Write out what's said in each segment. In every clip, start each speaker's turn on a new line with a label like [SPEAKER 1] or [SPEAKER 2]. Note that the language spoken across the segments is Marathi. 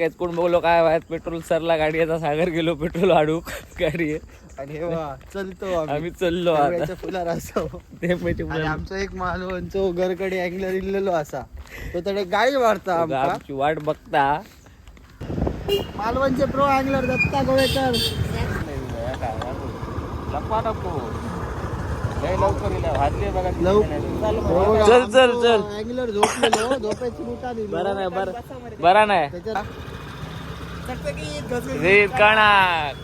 [SPEAKER 1] लगेच कोण बोललो काय पेट्रोल सरला गाडी आता सागर गेलो पेट्रोल हाडू गाडी
[SPEAKER 2] आणि चलतो
[SPEAKER 1] आम्ही चाललो आता
[SPEAKER 2] फुलार असो
[SPEAKER 1] ते म्हणजे
[SPEAKER 2] आणि आमचा एक मालवणचो घरकडे अँगलर इल्लेलो असा तो तडे गाडी मारता
[SPEAKER 1] आमची वाट बघता
[SPEAKER 2] मालवणचे प्रो अँगलर दत्ता गोवेकर
[SPEAKER 1] लपा नको लवकर
[SPEAKER 2] चल
[SPEAKER 1] चल चल
[SPEAKER 2] अँगलर झोपलेलो झोपेची बुटा दिली
[SPEAKER 1] बरा नाही बरा नाही रीत कणाक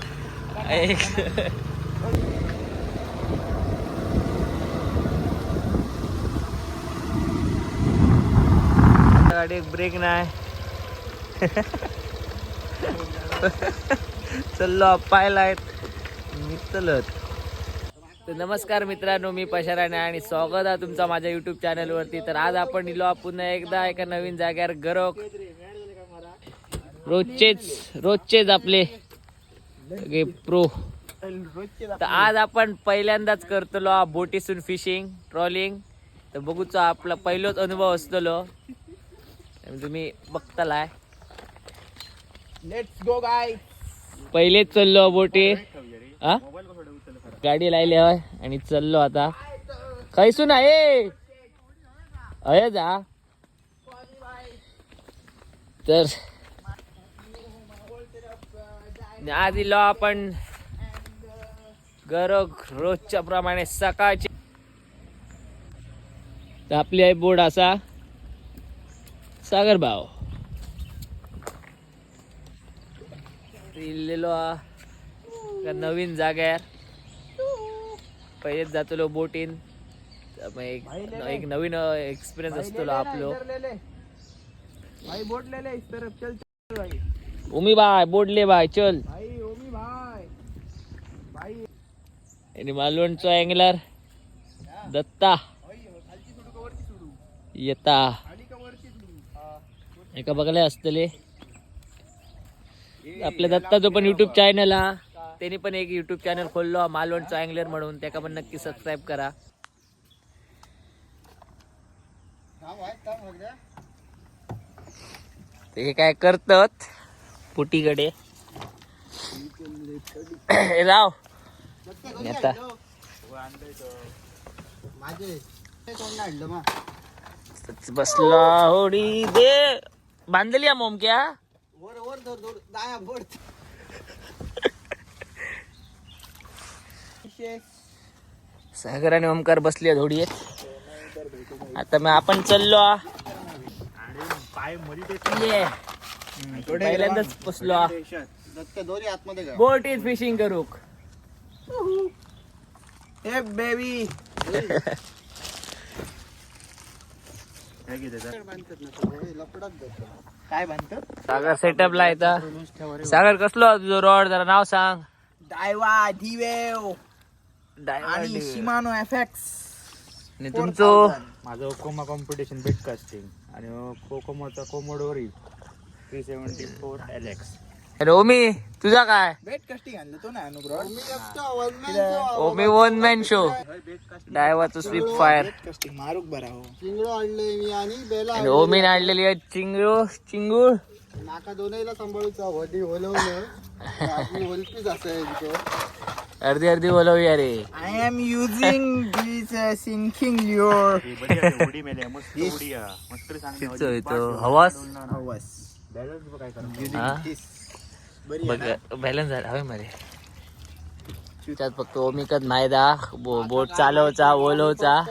[SPEAKER 1] गाडी ब्रेक नाही चल्लो पायलाय निघतलत. तर नमस्कार मित्रांनो, मी पशाराने आणि स्वागत आहे तुमचा माझ्या युट्यूब चॅनलवरती. तर आज आपण इलो पुन्हा एकदा एका नवीन जाग्यावर गरोक रोजचेच आपले प्रो. तर आज आपण पहिल्यांदाच करतलो बोटीसून फिशिंग ट्रॉलिंग. तर बघूच आपला पहिलाच अनुभव असतलो, तुम्ही बघतालाय.
[SPEAKER 2] लेट्स गो गाय.
[SPEAKER 1] पहिलेच चाललो बोटी हा गाडी लायली हय आणि चाललो आता खैसून आहे अय जा. तर आज इलो आपण गरोक रोजच्या प्रमाणे सकाळची. तर आपली आहे बोर्ड असा सागर भाव इल्लेलो नवीन जाग्यार पहिलेच जातलो बोटीन. एक नवीन एक्सपिरियन्स असतो आपलो.
[SPEAKER 2] भाई बोट ले ले इस तरफ चल भाई.
[SPEAKER 1] उमी भाई बोडले भाई चल
[SPEAKER 2] भाई ओमी भाई भाई
[SPEAKER 1] आणि मालवणचो अँगलर दत्ता येता एका बघले असतले. आपल्या दत्ताचो पण युट्यूब चॅनल हा, त्यांनी पण एक युट्यूब चॅनल खोललो मालवणचो अँगलर म्हणून, त्याका पण नक्की सबस्क्राईब करा. ते काय करतात पुटीकडे राव आता बसला होडी दे बांधली या मोमक्या सागर आणि ओमकार बसली होडी. आता मग आपण चाललो पहिल्यांदाच बसलो बोट इज फिशिंग करूक.
[SPEAKER 2] ए बेबी काय बांधतात
[SPEAKER 1] सागर सेटअप ला येतं. सागर कसलो तुझं रॉड जरा नाव सांग.
[SPEAKER 2] डायवा डिवेव आणि शिमानो एफएक्स.
[SPEAKER 1] आणि तुमचं
[SPEAKER 3] माझं कोमा कॉम्पिटिशन बेट कास्टिंग आणि कोकोमोचा कोमोडोरी 374 LX.
[SPEAKER 1] अरे ओमी तुझा काय
[SPEAKER 2] बेट कास्टिंग आणलं तो ना अनुग्रह.
[SPEAKER 1] ओमी वन मॅन शो डायवाचं स्वीप फायर
[SPEAKER 2] कास्टिंग मारूक बरा हो. चिंगळो आणले मी आणि बेला
[SPEAKER 1] आणि ओमीने आणलेली आहे चिंगूळ.
[SPEAKER 2] नाका दोनहीला सांभाळूचा वडी ओलवलं आपली ओलपीच असेल.
[SPEAKER 1] अर्धी बोलवूया रे.
[SPEAKER 2] I am using this sinking your
[SPEAKER 3] उडी मेले मस्त उडी मस्त
[SPEAKER 1] हवास
[SPEAKER 3] बॅलन्स काय
[SPEAKER 1] बॅलन्स झाला हवे मध्ये. त्यात फक्त ओमिकच मायदा बोट चालवचा ओलवचा.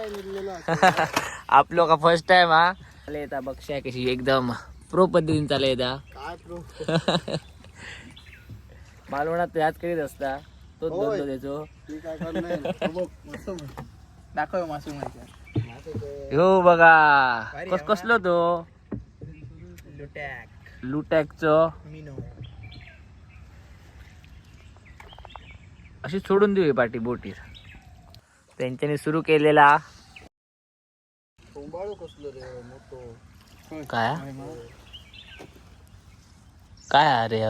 [SPEAKER 1] आपलो का फर्स्ट टाइम हा येता बघशा कशी एकदम प्रो पद्धतीने चालू येता. मालवणात याच करीत असता तोच धंदो त्याचो.
[SPEAKER 2] दाखव मासू
[SPEAKER 1] हो बघा कसलो तो लुटॅकचो अशी सोडून देऊ पाठी बोटीर. त्यांच्यानी सुरू केलेला काय काय अरे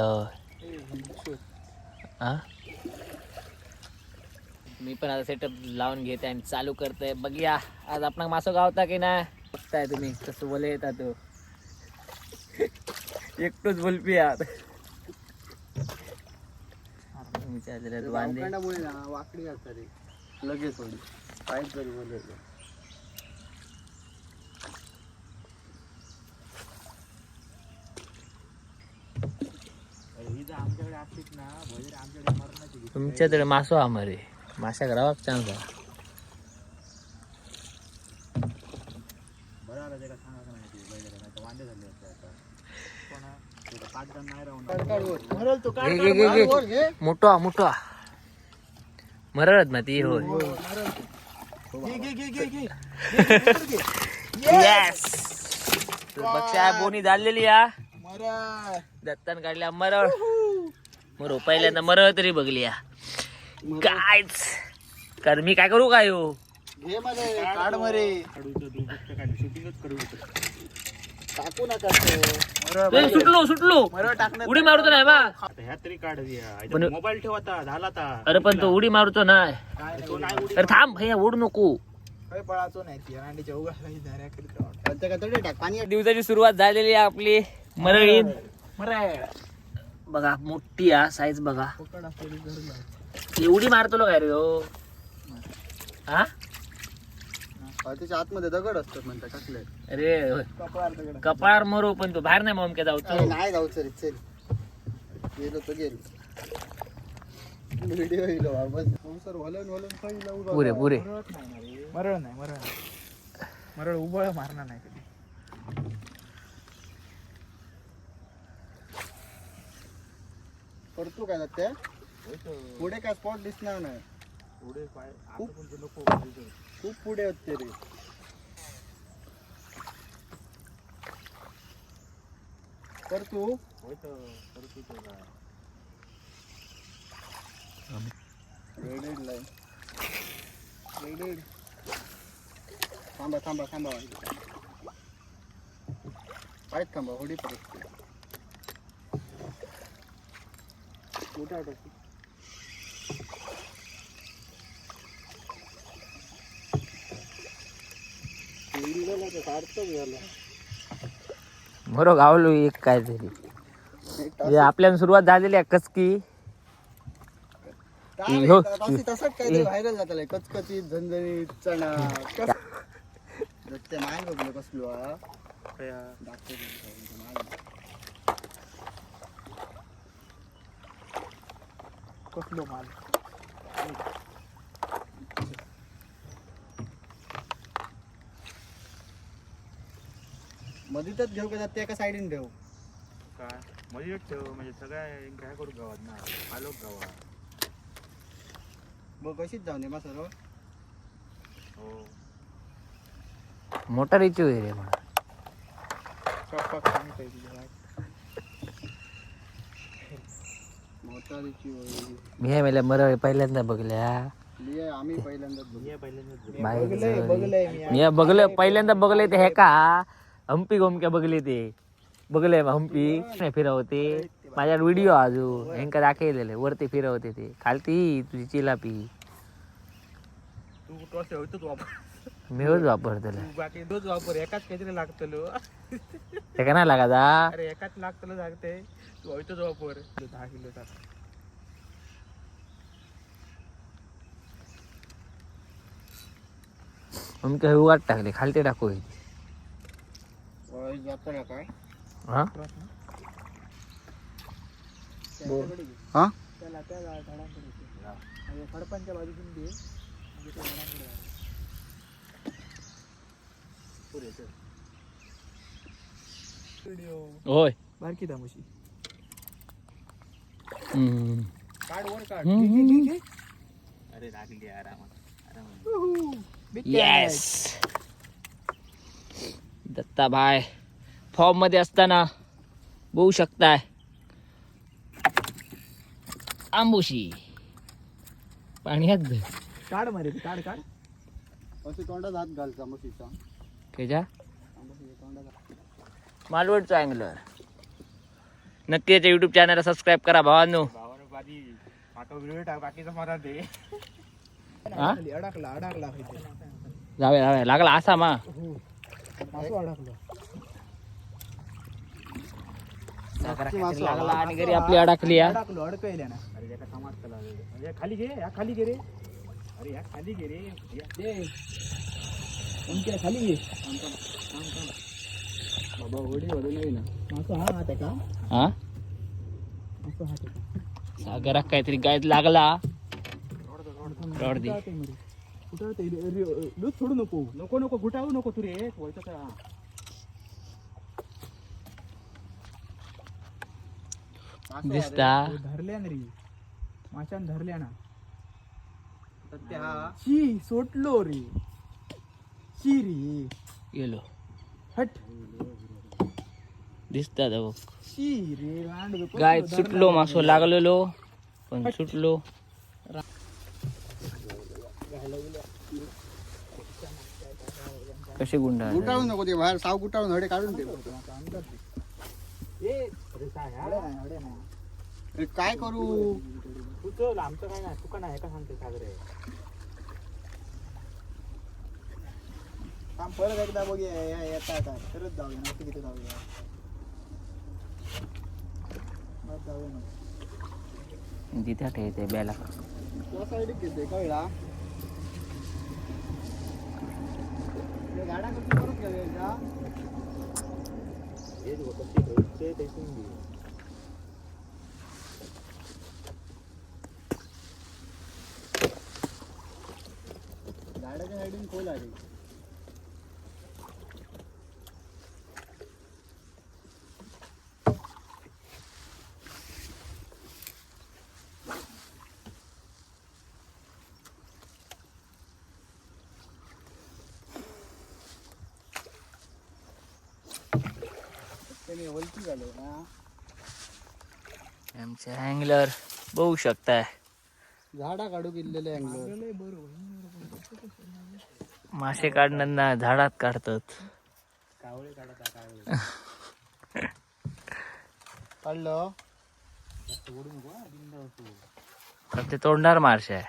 [SPEAKER 1] मी पण आता सेटअप लावून घेते आणि चालू करतोय. बघूया आज आपण मासो गावता की नाही. बघताय तुम्ही कसं बोले येतात एकटोच बोलपी यार वांदे
[SPEAKER 2] गावकांडामुळे ना वाकडी असतात रे लगेच होईल काहीच जरी बोलायचं
[SPEAKER 3] ही जर आमच्याकडे असतीच ना भैर आमच्याकडे मरणाची
[SPEAKER 1] तुमच्याकडे मासो आमारे माशा करावा चांगला
[SPEAKER 3] बरं आलं त्याला सांगा का नाही बैल नाही तर वांदे झाले असते आता कोणा पाच जण नाही राहून
[SPEAKER 2] मरल तू
[SPEAKER 1] घे, घे, घे, घे.
[SPEAKER 2] बोल घे
[SPEAKER 1] मोठा मोठा मरळत ना ती होय येस बक्षा बोनी झालेली या दत्तान काढल्या मरळ मरो पहिल्यांदा मरळ तरी बघली या कायच कारण मी काय करू काय हो
[SPEAKER 2] घे मध्ये काढ मरे
[SPEAKER 3] शूटिंगच करू
[SPEAKER 2] टाकू नका
[SPEAKER 1] सुटलो सुटलो उडी मारतो नाही बा
[SPEAKER 3] आता ह्या तरी काढ मोबाईल ठेवता झाला आता
[SPEAKER 1] अरे पण तो उडी मारतो नाही
[SPEAKER 3] तो नाही उडी
[SPEAKER 1] अरे थांब भैया उड नको
[SPEAKER 2] पळाचो नाही अंडीच्या उघडा पाणी
[SPEAKER 1] दिवसाची सुरुवात झालेली आहे आपली मरळीन बघा मोठी आहे साईज बघा एवढी मारतो काय रे हो हा
[SPEAKER 2] त्याच्या आतमध्ये दगड असतात म्हणतात टाकले
[SPEAKER 1] अरे कपाळ मरो पण तो बाहेर नाही मग जाऊ
[SPEAKER 2] नाही जाऊ चल चल गेलो तर गेलो व्हिडिओ येलो बस सर वलन वलन पहिला उभा
[SPEAKER 1] पुरे पुरे
[SPEAKER 3] मरळ नाही मरळ उभळ मारणार नाही कधी
[SPEAKER 2] करतो काय त्या पुढे काय स्पॉट दिसणार नाही
[SPEAKER 3] पुढे पाय नको
[SPEAKER 2] खूप पुढे होते रे करतो थांबा थांबा थांबा पायत थांबा होडी परत मोठा आटो
[SPEAKER 1] मरो गावलो एक काय तरी आपल्याला सुरुवात झालेली आहे कचकी
[SPEAKER 2] तसंच काय व्हायरल जातलं कचकचीत झणझणीत चणा ते माय बघलो कसलो
[SPEAKER 3] कसलो माल
[SPEAKER 2] मधीतच घेऊ का ते एका साईडीन ठेव
[SPEAKER 3] काय मध्ये ठेव म्हणजे सगळ्या काय करू गावात ना आलोक गावात
[SPEAKER 2] मग कशीच जाऊन मा सर्व
[SPEAKER 3] हो
[SPEAKER 1] मोठा रिचू आहे रे मला
[SPEAKER 2] मोटारीची होईल
[SPEAKER 1] मी हे मेल्या मरळ पहिल्यांदा बघल्या
[SPEAKER 2] आम्ही पहिल्यांदाच
[SPEAKER 1] मी बघलं पहिल्यांदा बघले ते हे का हम्पी गोमक्या बघले ते बघले हम्पी नाही फिरवते माझ्याकडे व्हिडिओ अजून हेंका दाखवलेले वरती फिरवते ते खालती तुझी चिलापी
[SPEAKER 3] तू टॉस होतोच वापर
[SPEAKER 1] मी होच वापरतो
[SPEAKER 3] तू बाकी तोच वापर एकाच काहीतरी लागतलो
[SPEAKER 1] ते का नाही लागा
[SPEAKER 3] अरे एकाच लागतलो लागते तू होतोच वापर 10 किलो
[SPEAKER 1] अमक्या हे वाट टाकले खालती टाकू
[SPEAKER 2] जाता का काय
[SPEAKER 1] हा
[SPEAKER 2] हा
[SPEAKER 3] त्याला त्या झाडांकडे खडपांच्या बाजूतून दे म्हणजे त्या झाडांकडे व्हिडिओ
[SPEAKER 1] होय
[SPEAKER 3] बारकी दामोशी काढ वर काढ अरे लागली आरामात
[SPEAKER 1] येस दत्ता भाई फॉर्म मध्ये असताना बघू शकताय आंबुशी पाण्यात
[SPEAKER 3] काढ मारे काढ काढ
[SPEAKER 2] अशी तोंडात हात घालचा म्हशीचा
[SPEAKER 1] त्याच्या
[SPEAKER 2] तोंडात
[SPEAKER 1] मालवडचा अँगलर नक्की याच्या युट्यूब चॅनलला सबस्क्राईब करा भावांनो
[SPEAKER 3] बाकीचा मला दे
[SPEAKER 1] हा
[SPEAKER 3] अडकला
[SPEAKER 1] जाऊया जाऊया लागला असा मा साखर काहीतरी लागला आणि घरी आपली अडकली या
[SPEAKER 2] अडकले ना.
[SPEAKER 3] अरे याका समाज कला अरे खाली घे या खाली घे रे अरे या खाली घे रे
[SPEAKER 2] उनके खाली ये. बाबा होडी होडी नाही ना. मासो हा हात आहे का?
[SPEAKER 1] हा
[SPEAKER 2] मासो हात आहे का?
[SPEAKER 1] सागराक काहीतरी गायत लागला रॉड दे.
[SPEAKER 2] कुठं ते दूध सोडू नको.
[SPEAKER 3] नको नको गुटाळू नको तू रे वळतं का
[SPEAKER 1] दिसता
[SPEAKER 2] धरल्या ना रे माशान धरल्या ना.
[SPEAKER 3] सत्या
[SPEAKER 2] शी सोटलो रे. शी रे
[SPEAKER 1] गेलो
[SPEAKER 2] हट.
[SPEAKER 1] दिसता बघ
[SPEAKER 2] शी रे लांड
[SPEAKER 1] गाय सुटलो मासो लागलेलो पण सुटलो. कसे गुंडा
[SPEAKER 2] गुटाळू नको ते बाहेर साव गुटाळून हडे काढून दे. अरे काय करू?
[SPEAKER 3] तू चल आमचं काय नाही तुका नाही का सांगते सागर
[SPEAKER 2] काम परत एकदा बघूया येता येता परत जाऊया ना किती जाऊया. बस जाऊया ना.
[SPEAKER 1] तिथे ठेवते बेला
[SPEAKER 2] त्या साईड घेते कळला. गाडा कसं परत घ्यायचा. गाड्याच्या साईडून खोल आली. वलती झालो ना.
[SPEAKER 1] आमचे हँगलर बघू शकताय
[SPEAKER 2] झाडा काढू गेलेले अँगल.
[SPEAKER 1] मासे काढणार झाडात काढतात.
[SPEAKER 3] कावळे काढता कावळे
[SPEAKER 2] काढलं
[SPEAKER 3] ओढू नको हा, बिंदा होतो.
[SPEAKER 1] तर ते तोडणार मासे आहे.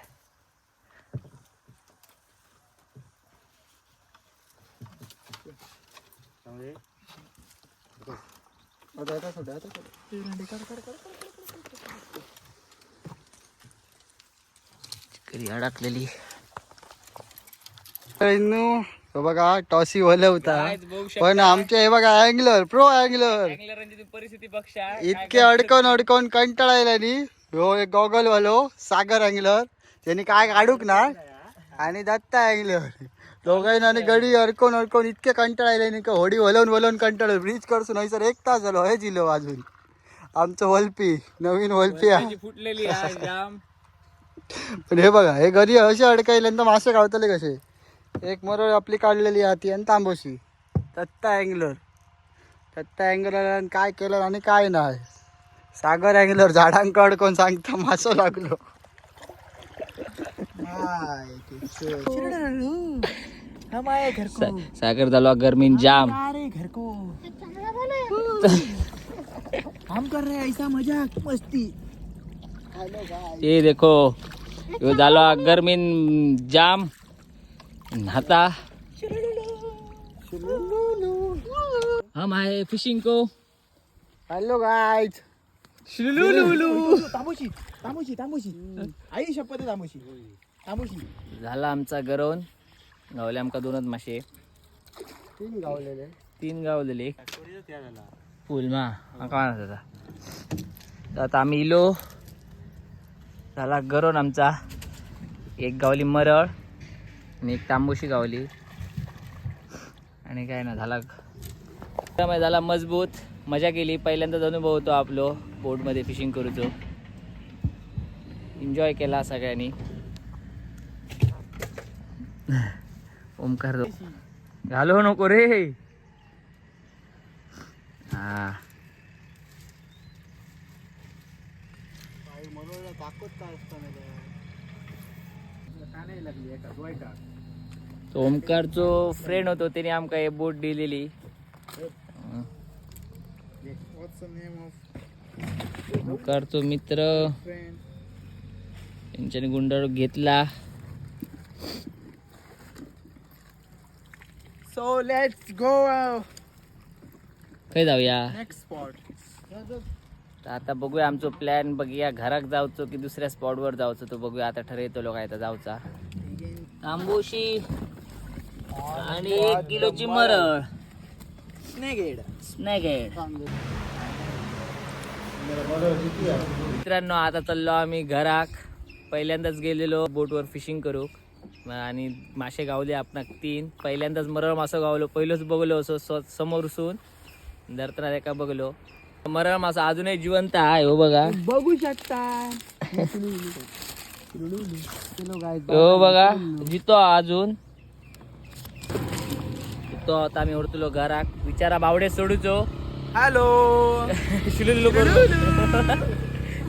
[SPEAKER 3] त्यामुळे
[SPEAKER 2] आता आता सोडा आता
[SPEAKER 1] कधी अडकलेली
[SPEAKER 2] बघा टॉसी होता. पण आमचे हे बघा अँगलर प्रो अँगलर
[SPEAKER 1] परिस्थिती बघा
[SPEAKER 2] इतके अडकून कंटाळायला नी. ह्यो एक गॉगल वालो सागर अँगलर त्यांनी काय काढूक ना आणि दत्ता अँगलर दोघांना आणि गडी अडकून इतके कंटाळायला नी का होडी वलवून कंटाळलो. ब्रिज करसून हयसर 1 तास झालो हे जिलो अजून. आमचं वलपी नवीन वलपी आहे
[SPEAKER 1] फुटलेली जाम.
[SPEAKER 2] पण हे बघा हे घरी असे अडकायल्यानंतर मासे गावतले कसे. एक मरळ आपली काढलेली हाती आणि तांबोशी दत्ता अँगलर काय केलं आणि काय नाही. सागर अँगलर झाडांक अडकून सांगता मासो लागलो.
[SPEAKER 1] सागर झालो गरमीन जाम.
[SPEAKER 2] घर को काम कर रहे ऐसा मजाक मस्ती.
[SPEAKER 1] ते देखो यो झालो गरमीन जाम नाता. हम आए फिशिंग को.
[SPEAKER 2] Hello guys. तांबोशी आई शपथ तांबोशी
[SPEAKER 1] झाला आमचा गरवून गावले आमका 2च मासे.
[SPEAKER 2] 3 गावलेले
[SPEAKER 1] 3 गावलेले फुल मा आता आम्ही इलो. झाला गरवून आमचा. एक गावली मरळ आणि एक तांबोशी गावली आणि काय ना झाला मजबूत. मजा केली. पहिल्यांदाच अनुभव होतो आपलो बोटमध्ये फिशिंग करूचो. एन्जॉय केला सगळ्यांनी. ओमकार घालू नको रे. हा तो ओमकारचो फ्रेंड होतो त्याने आमका हे बोट दिलेली. ओमकारचो मित्र त्यांच्याने गुंडाळू घेतला.
[SPEAKER 2] सो लेट्स गो
[SPEAKER 1] काय जाऊया
[SPEAKER 2] नेक्स्ट स्पॉट.
[SPEAKER 1] तर आता बघूया आमचो प्लॅन बघूया घराक जाऊचो की दुसऱ्या स्पॉटवर जाऊचो तो बघूया आता ठरवतो लोक आता जाऊचा तांबोशी आणि 1 किलोची मरळ स्नॅक हेड मित्रांनो आता चाललो आम्ही घराक पहिल्यांदाच गेलेलो बोटवर फिशिंग करू आणि मासे गावले आपण 3 पहिल्यांदाच मरळ मासो गावलो पहिलोच बघलो असो समोरसून धरताना एका बघलो मरळ मासा अजूनही जिवंत आहे हो बघा
[SPEAKER 2] बघू शकता
[SPEAKER 1] हो बघा जितो अजून तो आता आम्ही उरतलो घराक विचारा बावडे सोडूचो
[SPEAKER 2] हॅलो
[SPEAKER 1] शिलुलु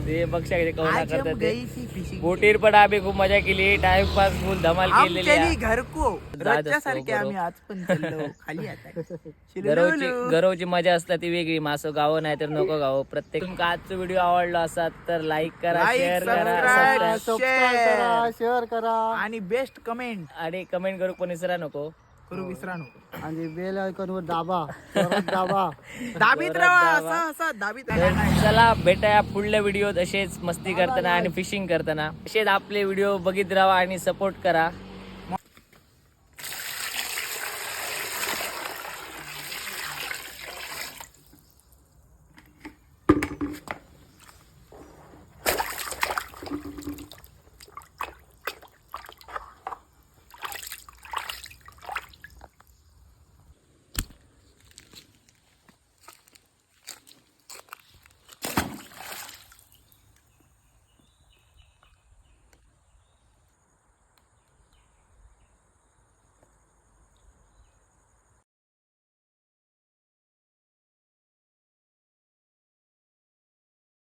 [SPEAKER 1] ते बघशा कवना करतात ते बोटीर पण आम्ही खूप मजा केली टाइमपास फुल धमाल केलेली आहे.
[SPEAKER 2] घरको
[SPEAKER 1] जात असतो, बरोबर.
[SPEAKER 2] आज पण चाललो खाली आता
[SPEAKER 1] गरवची मजा असतात ती वेगळी मासं गावं नाही तर नको गावं प्रत्येक तुमका आजचा व्हिडिओ आवडला असाल तर लाईक करा शेअर करा सबस्क्राईब
[SPEAKER 2] शेअर करा
[SPEAKER 4] आणि बेस्ट कमेंट
[SPEAKER 1] आणि कमेंट करू पण विसरा नको
[SPEAKER 4] करू विसरा नको
[SPEAKER 2] आणि बेल आयकॉनवर दाबा जोरात दाबा
[SPEAKER 4] दाबीत राहा असं असं दाबीत राहा.
[SPEAKER 1] चला भेटाया पुढल्या व्हिडिओत असेच मस्ती करताना आणि फिशिंग करताना असेच आपले व्हिडिओ बघित राहा आणि सपोर्ट करा.